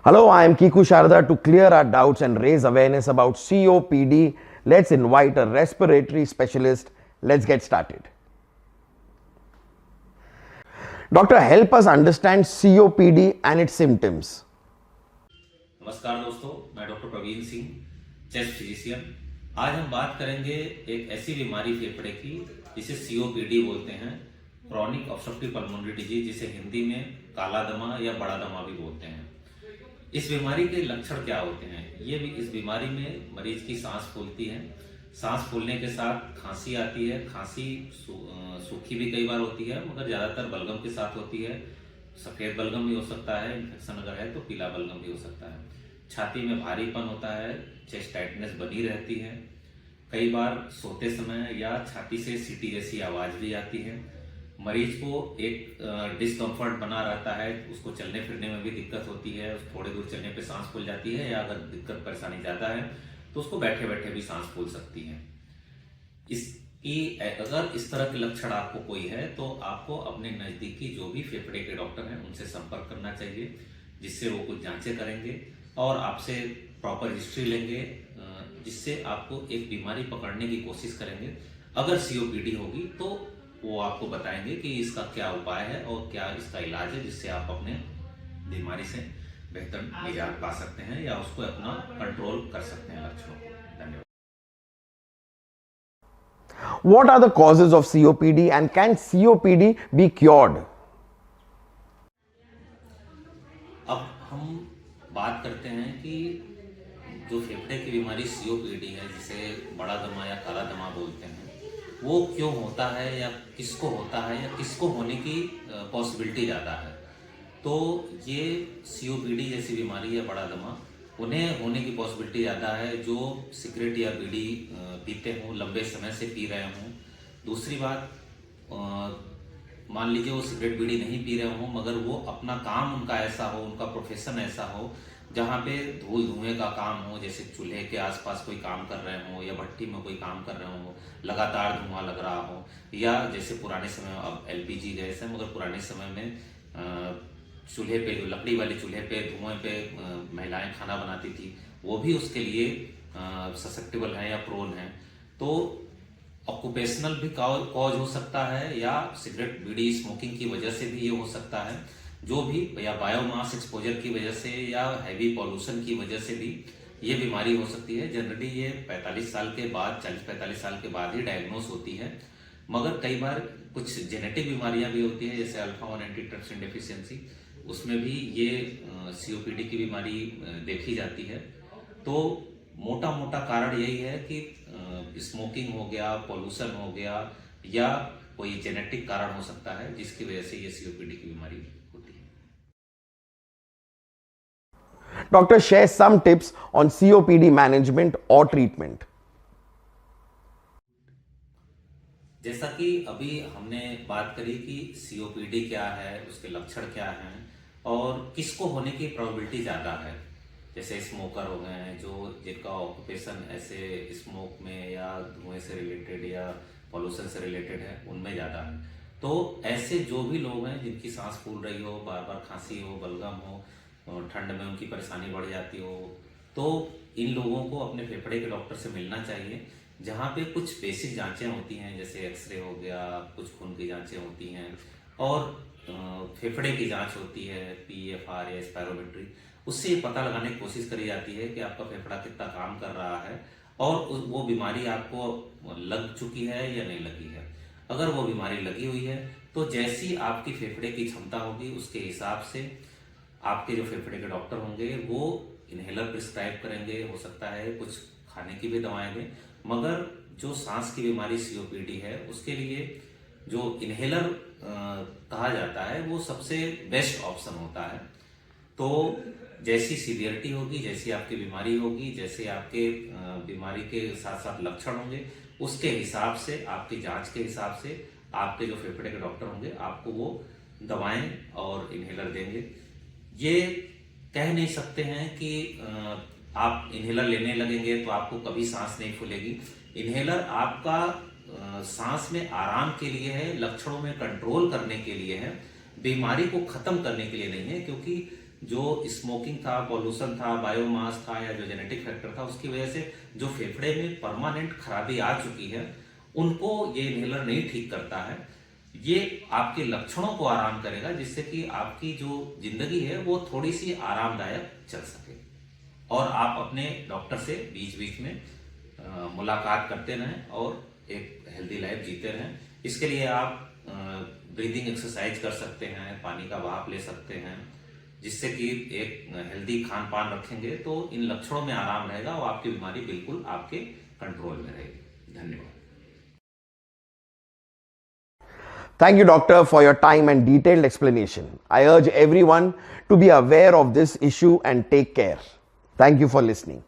Hello, I am Kiku Sharda. To clear our doubts and raise awareness about COPD, let's invite a respiratory specialist. Let's get started. Doctor, help us understand COPD and its symptoms. नमस्कार दोस्तों, मैं doctor Praveen Singh, chest physician. आज हम बात करेंगे एक ऐसी बीमारी फेफड़े की जिसे सीओपीडी बोलते हैं, क्रॉनिक ऑब्स्ट्रक्टिव पल्मोनरी डिजीज, जिसे हिंदी में काला दमा या बड़ा दमा भी बोलते हैं। इस बीमारी के लक्षण क्या होते हैं? इस बीमारी में मरीज की सांस फूलती है, सांस फूलने के साथ खांसी आती है। खांसी सूखी भी कई बार होती है, मगर ज़्यादातर बलगम के साथ होती है। सफ़ेद बलगम भी हो सकता है, इन्फेक्शन अगर है तो पीला बलगम भी हो सकता है। छाती में भारीपन होता है, चेस्ट टाइटनेस बनी रहती है। कई बार सोते समय या छाती से सीटी जैसी आवाज़ भी आती है। मरीज को एक डिस्कम्फर्ट बना रहता है, उसको चलने फिरने में भी दिक्कत होती है। थोड़ी दूर चलने पे सांस फूल जाती है, या अगर दिक्कत परेशानी ज़्यादा है तो उसको बैठे बैठे भी सांस फूल सकती है। अगर इस तरह के लक्षण आपको कोई है तो आपको अपने नज़दीकी जो भी फेफड़े के डॉक्टर हैं उनसे संपर्क करना चाहिए, जिससे वो कुछ जांचें करेंगे और आपसे प्रॉपर हिस्ट्री लेंगे, जिससे आपको एक बीमारी पकड़ने की कोशिश करेंगे। अगर सीओपीडी होगी तो वो आपको बताएंगे कि इसका क्या उपाय है और क्या इसका इलाज है, जिससे आप अपने बीमारी से बेहतर निजात पा सकते हैं या उसको अपना कंट्रोल कर सकते हैं लक्षणों को। धन्यवाद। What are the causes of COPD and can COPD be cured? अब हम बात करते हैं कि जो फेफड़े की बीमारी सीओपीडी है, जिसे बड़ा दमा या काला दमा बोलते हैं, वो क्यों होता है या किसको होता है या किसको होने की पॉसिबिलिटी ज़्यादा है। तो ये सीओपीडी जैसी बीमारी या बड़ा दमा उन्हें होने की पॉसिबिलिटी ज़्यादा है जो सिगरेट या बीड़ी पीते हों, लंबे समय से पी रहे हों। दूसरी बात, मान लीजिए वो सिगरेट बीड़ी नहीं पी रहे हों, मगर वो अपना काम उनका ऐसा हो, उनका प्रोफेशन ऐसा हो जहाँ पे धूल धुएं का काम हो, जैसे चूल्हे के आसपास कोई काम कर रहे हो या भट्टी में कोई काम कर रहे हो, लगातार धुआं लग रहा हो। या जैसे पुराने समय में, अब एलपीजी गैस है, मगर पुराने समय में चूल्हे पे, लकड़ी वाले चूल्हे पे धुएं पे महिलाएं खाना बनाती थी, वो भी उसके लिए ससेप्टेबल हैं या प्रोन हैं। तो ऑक्यूपेशनल भी कॉज हो सकता है, या सिगरेट बीड़ी स्मोकिंग की वजह से भी ये हो सकता है, जो भी, या बायोमास एक्सपोजर की वजह से या हैवी पॉल्यूशन की वजह से भी ये बीमारी हो सकती है। जनरली ये 45 साल के बाद, 40-45 साल के बाद ही डायग्नोस होती है, मगर कई बार कुछ जेनेटिक बीमारियां भी होती हैं, जैसे अल्फा 1 एंटीट्रिप्सिन डेफिशिएंसी, उसमें भी ये सीओपीडी की बीमारी देखी जाती है। तो मोटा मोटा कारण यही है कि स्मोकिंग हो गया, पॉल्यूशन हो गया, या कोई जेनेटिक कारण हो सकता है जिसकी वजह से ये सीओपीडी की बीमारी होती है। Doctor, share some tips on COPD management or treatment. जैसा कि अभी हमने बात करी कि सीओपीडी क्या है, उसके लक्षण क्या हैं और किसको होने की प्रोबेबिलिटी ज़्यादा है। जैसे स्मोकर हो गए हैं, जो जिनका ऑक्यूपेशन ऐसे स्मोक में या धुएं से रिलेटेड या पॉल्यूशन से रिलेटेड है, उनमें ज़्यादा है। तो ऐसे जो भी लोग हैं जिनकी सांस फूल रही हो, बार बार खांसी हो, बलगम हो, ठंड में उनकी परेशानी बढ़ जाती हो, तो इन लोगों को अपने फेफड़े के डॉक्टर से मिलना चाहिए, जहाँ पे कुछ बेसिक जांचें होती हैं, जैसे एक्सरे हो गया, कुछ खून की जांचें होती हैं और फेफड़े की जांच होती है, पीएफआर या स्पायरोमेट्री। उससे ये पता लगाने की कोशिश करी जाती है कि आपका फेफड़ा कितना काम कर रहा है और वो बीमारी आपको लग चुकी है या नहीं लगी है। अगर वो बीमारी लगी हुई है तो जैसी आपकी फेफड़े की क्षमता होगी, उसके हिसाब से आपके जो फेफड़े के डॉक्टर होंगे वो इन्हेलर प्रिस्क्राइब करेंगे, हो सकता है कुछ खाने की भी दवाएं दें। मगर जो सांस की बीमारी सीओपीडी है, उसके लिए जो इन्हेलर कहा जाता है वो सबसे बेस्ट ऑप्शन होता है। तो जैसी सीवियरिटी होगी, जैसी आपकी बीमारी होगी, जैसे आपके बीमारी के साथ साथ लक्षण होंगे, उसके हिसाब से, आपकी जांच के हिसाब से आपके जो फेफड़े के डॉक्टर होंगे आपको वो दवाएं और इन्हेलर देंगे। ये कह नहीं सकते हैं कि आप इन्हेलर लेने लगेंगे तो आपको कभी सांस नहीं फूलेगी। इन्हेलर आपका सांस में आराम के लिए है, लक्षणों में कंट्रोल करने के लिए है, बीमारी को खत्म करने के लिए नहीं है। क्योंकि जो स्मोकिंग था, पॉल्यूशन था, बायोमास था या जो जेनेटिक फैक्टर था, उसकी वजह से जो फेफड़े में परमानेंट खराबी आ चुकी है, उनको ये इनहेलर नहीं ठीक करता है। ये आपके लक्षणों को आराम करेगा, जिससे कि आपकी जो जिंदगी है वो थोड़ी सी आरामदायक चल सके। और आप अपने डॉक्टर से बीच बीच में मुलाकात करते रहें और एक हेल्दी लाइफ जीते रहें। इसके लिए आप ब्रीदिंग एक्सरसाइज कर सकते हैं, पानी का भाप ले सकते हैं, जिससे कि एक हेल्दी खान पान रखेंगे तो इन लक्षणों में आराम रहेगा और आपकी बीमारी बिल्कुल आपके कंट्रोल में रहेगी। धन्यवाद। Thank you, doctor, for your time and detailed explanation. I urge everyone to be aware of this issue and take care. Thank you for listening.